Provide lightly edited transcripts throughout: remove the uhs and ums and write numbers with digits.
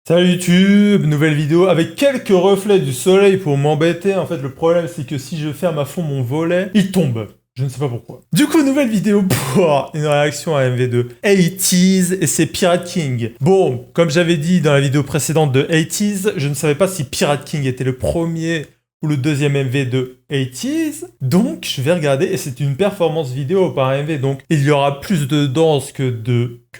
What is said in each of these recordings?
Salut YouTube, nouvelle vidéo avec quelques reflets du soleil pour m'embêter. En fait, le problème c'est que si je ferme à fond mon volet, il tombe. Je ne sais pas pourquoi. Du coup, nouvelle vidéo pour une réaction à MV2 80s et c'est Pirate King. Bon, comme j'avais dit dans la vidéo précédente de 80s, je ne savais pas si Pirate King était le premier ou le deuxième MV de 80s. Donc, je vais regarder et c'est une performance vidéo par MV. Donc, il y aura plus de danse que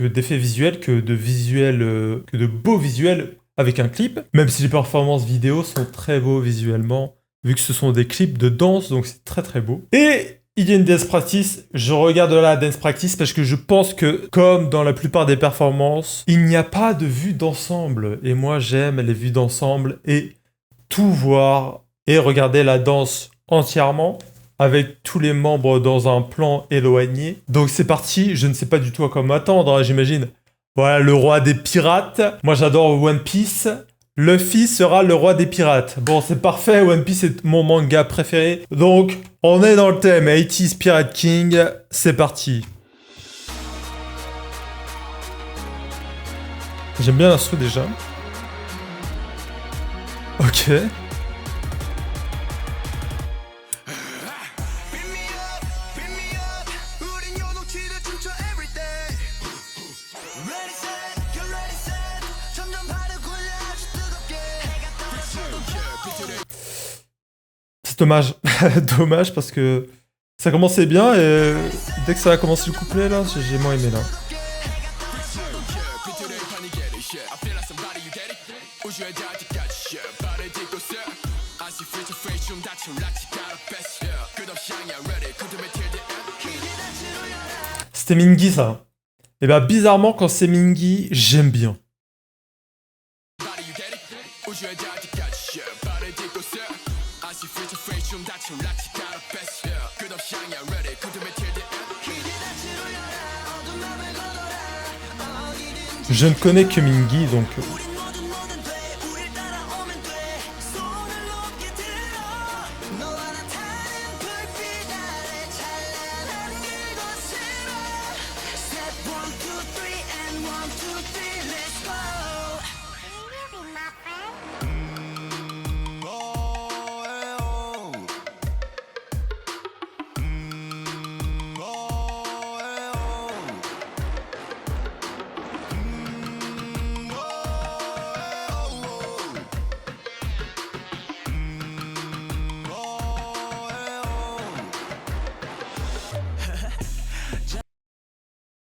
d'effets visuels, que de beaux visuels avec un clip. Même si les performances vidéo sont très beaux visuellement, vu que ce sont des clips de danse, donc c'est très très beau. Et il y a une dance practice, je regarde la dance practice parce que je pense que, comme dans la plupart des performances, il n'y a pas de vue d'ensemble. Et moi, j'aime les vues d'ensemble et tout voir et regarder la danse entièrement avec tous les membres dans un plan éloigné. Donc c'est parti, je ne sais pas du tout à quoi m'attendre, hein, j'imagine. Voilà, le roi des pirates. Moi, j'adore One Piece. Luffy sera le roi des pirates. Bon, c'est parfait, One Piece est mon manga préféré. Donc, on est dans le thème 80s Pirate King. C'est parti. J'aime bien l'instru déjà. Ok. C'est dommage. Dommage parce que ça commençait bien et dès que ça a commencé le couplet là, j'ai moins aimé là. C'était Mingy ça. Et bah bizarrement quand c'est Mingy, j'aime bien. Je ne connais que Mingy donc...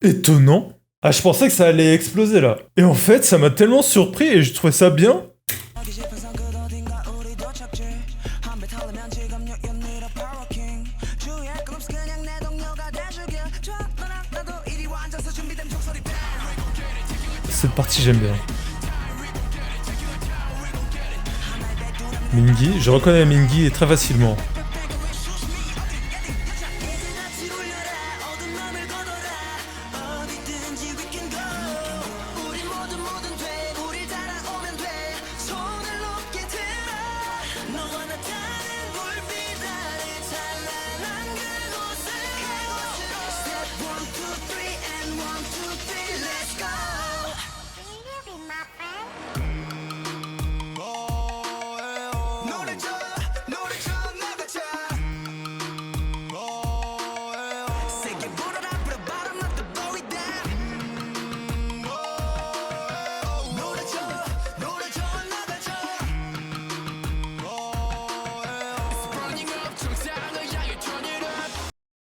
Étonnant. Ah, je pensais que ça allait exploser là. Et en fait, ça m'a tellement surpris et je trouvais ça bien. Cette partie, j'aime bien. Mingy, je reconnais Mingy très facilement.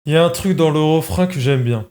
Il y a un truc dans le refrain que j'aime bien.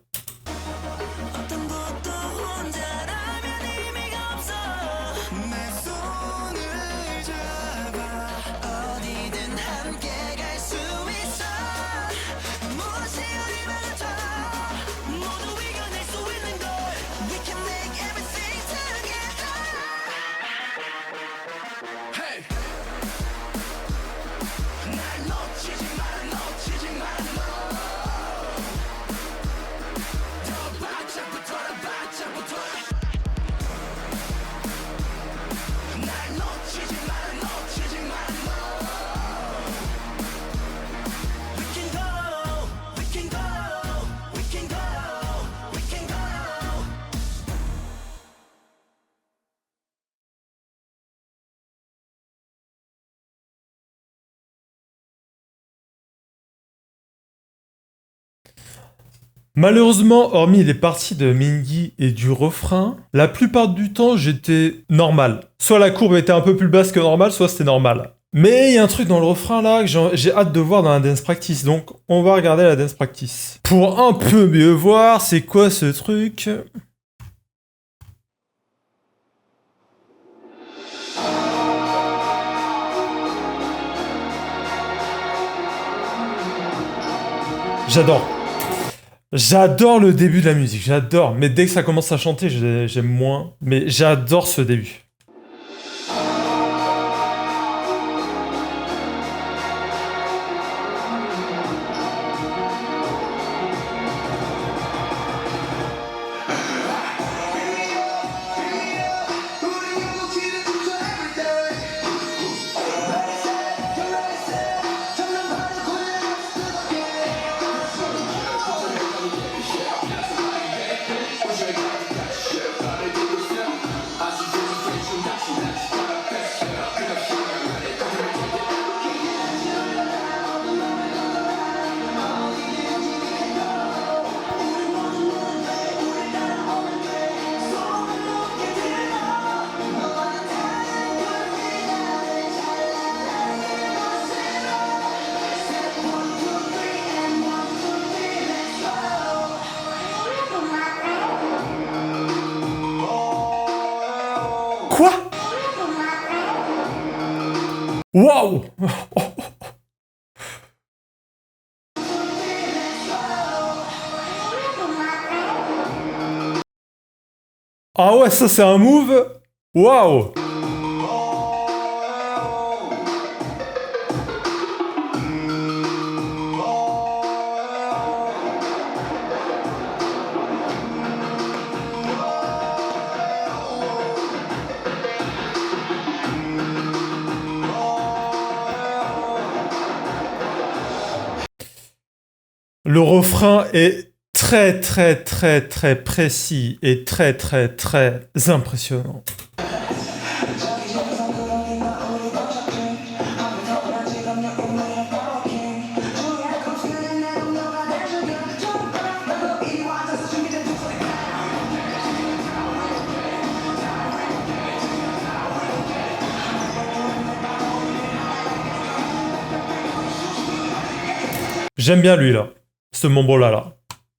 Malheureusement, hormis les parties de Mingy et du refrain, la plupart du temps, j'étais normal. Soit la courbe était un peu plus basse que normal, soit c'était normal. Mais il y a un truc dans le refrain là que j'ai hâte de voir dans la dance practice, donc on va regarder la dance practice. Pour un peu mieux voir, c'est quoi ce truc ? J'adore. J'adore le début de la musique, j'adore. Mais dès que ça commence à chanter, j'aime moins. Mais j'adore ce début. Quoi ? Waouh! Ah ouais, ça c'est un move! Waouh! Le refrain est très très très très précis et très très très impressionnant. J'aime bien lui là, ce membre-là là.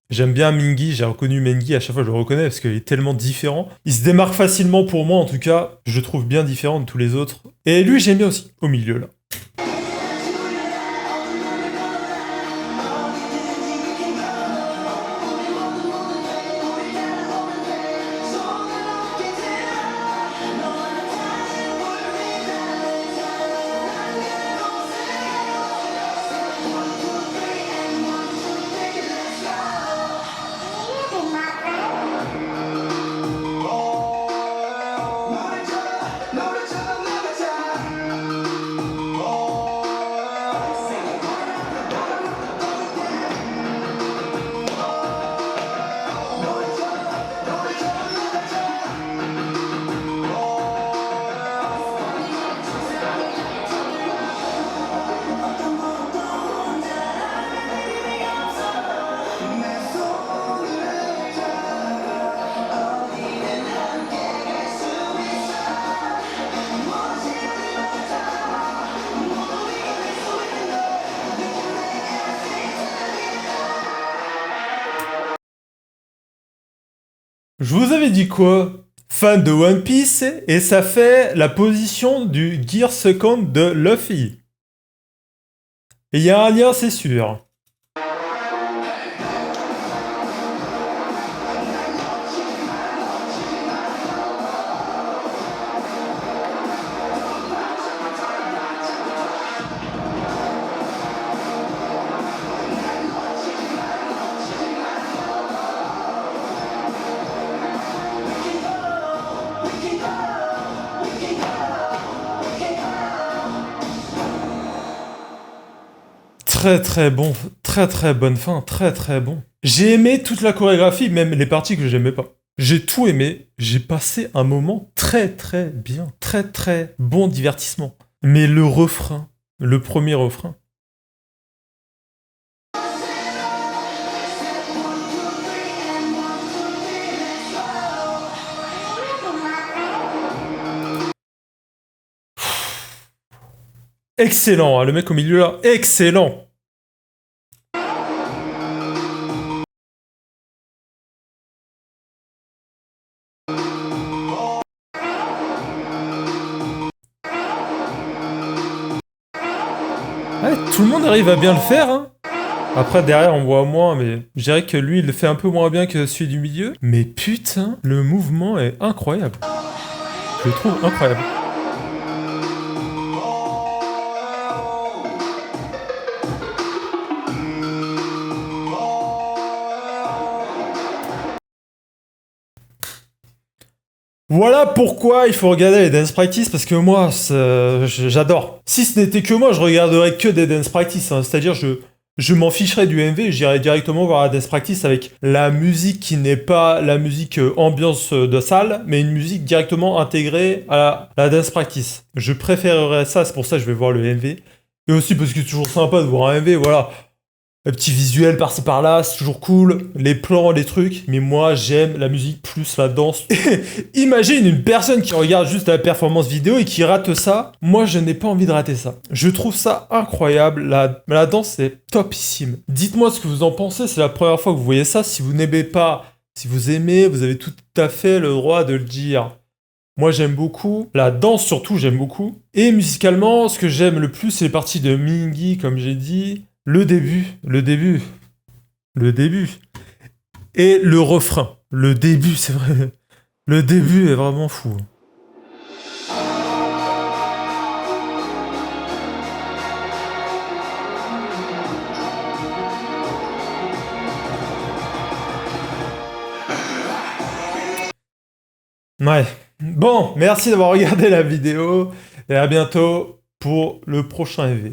J'aime bien Mingy, j'ai reconnu Mingy, à chaque fois je le reconnais parce qu'il est tellement différent. Il se démarque facilement pour moi en tout cas, je le trouve bien différent de tous les autres. Et lui j'aime bien aussi, au milieu là. Je vous avais dit quoi? Fan de One Piece, et ça fait la position du Gear Second de Luffy. Et il y a un lien, c'est sûr. Très très bon, très très bonne fin, très très bon. J'ai aimé toute la chorégraphie, même les parties que j'aimais pas. J'ai tout aimé, j'ai passé un moment très très bien, très très bon divertissement. Mais le refrain, le premier refrain, Excellent, hein, le mec au milieu là, excellent. Ouais, tout le monde arrive à bien le faire, hein. Après, derrière, on voit moins, mais je dirais que lui, il le fait un peu moins bien que celui du milieu. Mais putain, le mouvement est incroyable. Je le trouve incroyable. Voilà pourquoi il faut regarder les dance practice, parce que moi, j'adore. Si ce n'était que moi, je regarderais que des dance practice, hein. C'est-à-dire, je m'en ficherais du MV et j'irais directement voir la dance practice avec la musique qui n'est pas la musique ambiance de salle, mais une musique directement intégrée à la dance practice. Je préférerais ça, c'est pour ça que je vais voir le MV. Et aussi parce que c'est toujours sympa de voir un MV, voilà. Un petit visuel par-ci par-là, c'est toujours cool, les plans, les trucs, mais moi j'aime la musique plus la danse. Imagine une personne qui regarde juste la performance vidéo et qui rate ça. Moi je n'ai pas envie de rater ça. Je trouve ça incroyable, la danse est topissime. Dites-moi ce que vous en pensez, c'est la première fois que vous voyez ça. Si vous n'aimez pas, si vous aimez, vous avez tout à fait le droit de le dire. Moi j'aime beaucoup, la danse surtout j'aime beaucoup. Et musicalement, ce que j'aime le plus c'est les parties de Mingy comme j'ai dit. Le début, et le refrain. Le début, c'est vrai. Le début est vraiment fou. Ouais. Bon, merci d'avoir regardé la vidéo et à bientôt pour le prochain EV.